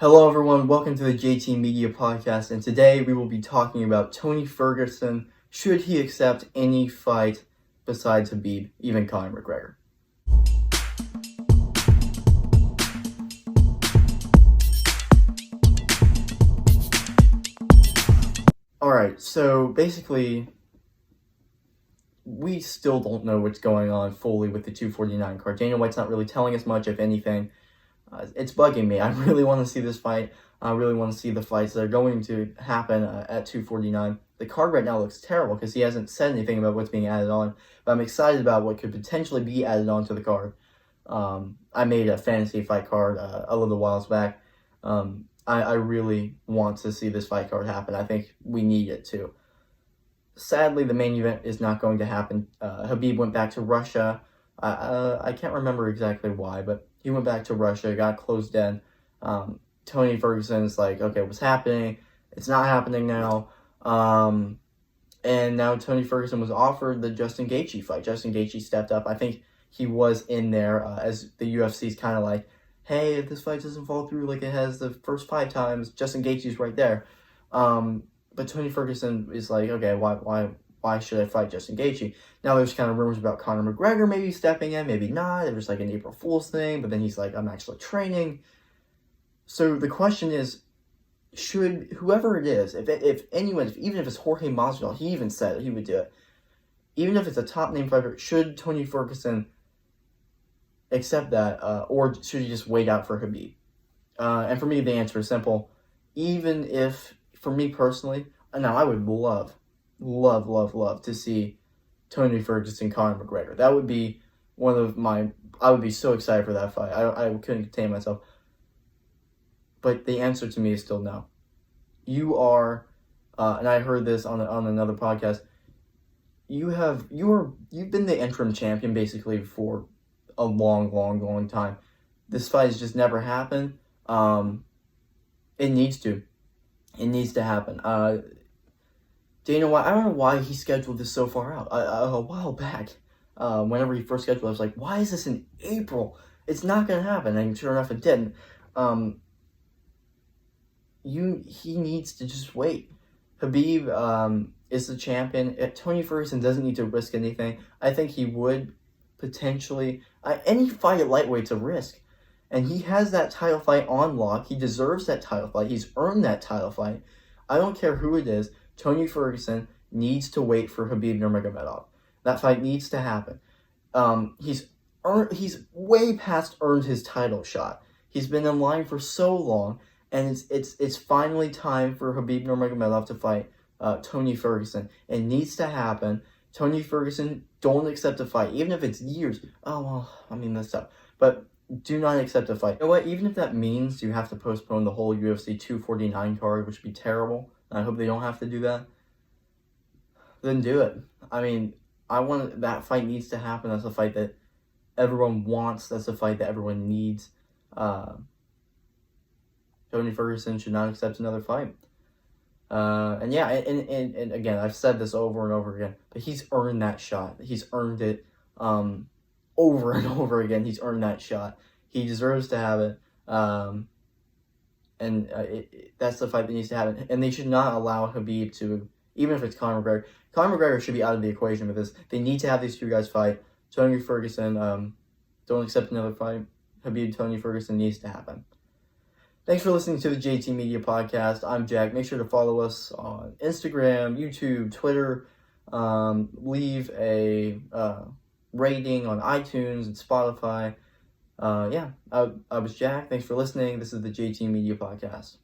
Hello everyone, welcome to the JT Media Podcast, and today we will be talking about Tony Ferguson. Should he accept any fight besides Habib, even Conor McGregor? Alright, so basically, we still don't know what's going on fully with the 249 card. Dana White's not really telling us much, if anything. It's bugging me. I really want to see this fight. I really want to see the fights that are going to happen at 249. The card right now looks terrible because he hasn't said anything about what's being added on. But I'm excited about what could potentially be added on to the card. I made a fantasy fight card a little whiles back. I really want to see this fight card happen. I think we need it to. Sadly, the main event is not going to happen. Habib went back to Russia. I can't remember exactly why, but he went back to Russia, got closed in. Tony Ferguson's like, okay, what's happening? It's not happening now. And now Tony Ferguson was offered the Justin Gaethje fight. Justin Gaethje stepped up. I think he was in there as the UFC's kind of like, hey, if this fight doesn't fall through like it has the first 5 times, Justin Gaethje's right there. But Tony Ferguson is like, okay, why should I fight Justin Gaethje? Now there's kind of rumors about Conor McGregor maybe stepping in, maybe not. It was like an April Fool's thing, but then he's like, I'm actually training. So the question is, should whoever it is, if anyone, even if it's Jorge Masvidal, he even said he would do it. Even if it's a top name fighter, should Tony Ferguson accept that, or should he just wait out for Habib? And for me, the answer is simple. Even if, for me personally, now I would love to see Tony Ferguson, Conor McGregor. That would be one of my, I would be so excited for that fight. I couldn't contain myself. But the answer to me is still no. You are, and I heard this on another podcast, you've been the interim champion basically for a long time. This fight has just never happened. It needs to happen. Dana White, I don't know why he scheduled this so far out. A while back, whenever he first scheduled it, I was like, why is this in April? It's not going to happen. And sure enough, it didn't. He needs to just wait. Habib is the champion. Tony Ferguson doesn't need to risk anything. I think he would potentially. Any fight at lightweight's a risk. And he has that title fight on lock. He deserves that title fight. He's earned that title fight. I don't care who it is. Tony Ferguson needs to wait for Habib Nurmagomedov. That fight needs to happen. He's way past earned his title shot. He's been in line for so long, and it's finally time for Habib Nurmagomedov to fight Tony Ferguson. It needs to happen. Tony Ferguson, don't accept a fight, even if it's years. Oh well, I mean that's tough, but do not accept a fight. You know what? Even if that means you have to postpone the whole UFC 249 card, which would be terrible. I hope they don't have to do that. Then do it. I mean, that fight needs to happen. That's a fight that everyone wants. That's a fight that everyone needs. Tony Ferguson should not accept another fight. And again, I've said this over and over again, but he's earned that shot. He's earned it over and over again. He's earned that shot. He deserves to have it. That's the fight that needs to happen. And they should not allow Habib to, even if it's Conor McGregor. Conor McGregor should be out of the equation with this. They need to have these two guys fight. Tony Ferguson, don't accept another fight. Habib, Tony Ferguson needs to happen. Thanks for listening to the JT Media Podcast. I'm Jack. Make sure to follow us on Instagram, YouTube, Twitter. Leave a rating on iTunes and Spotify. I was Jack. Thanks for listening. This is the JT Media Podcast.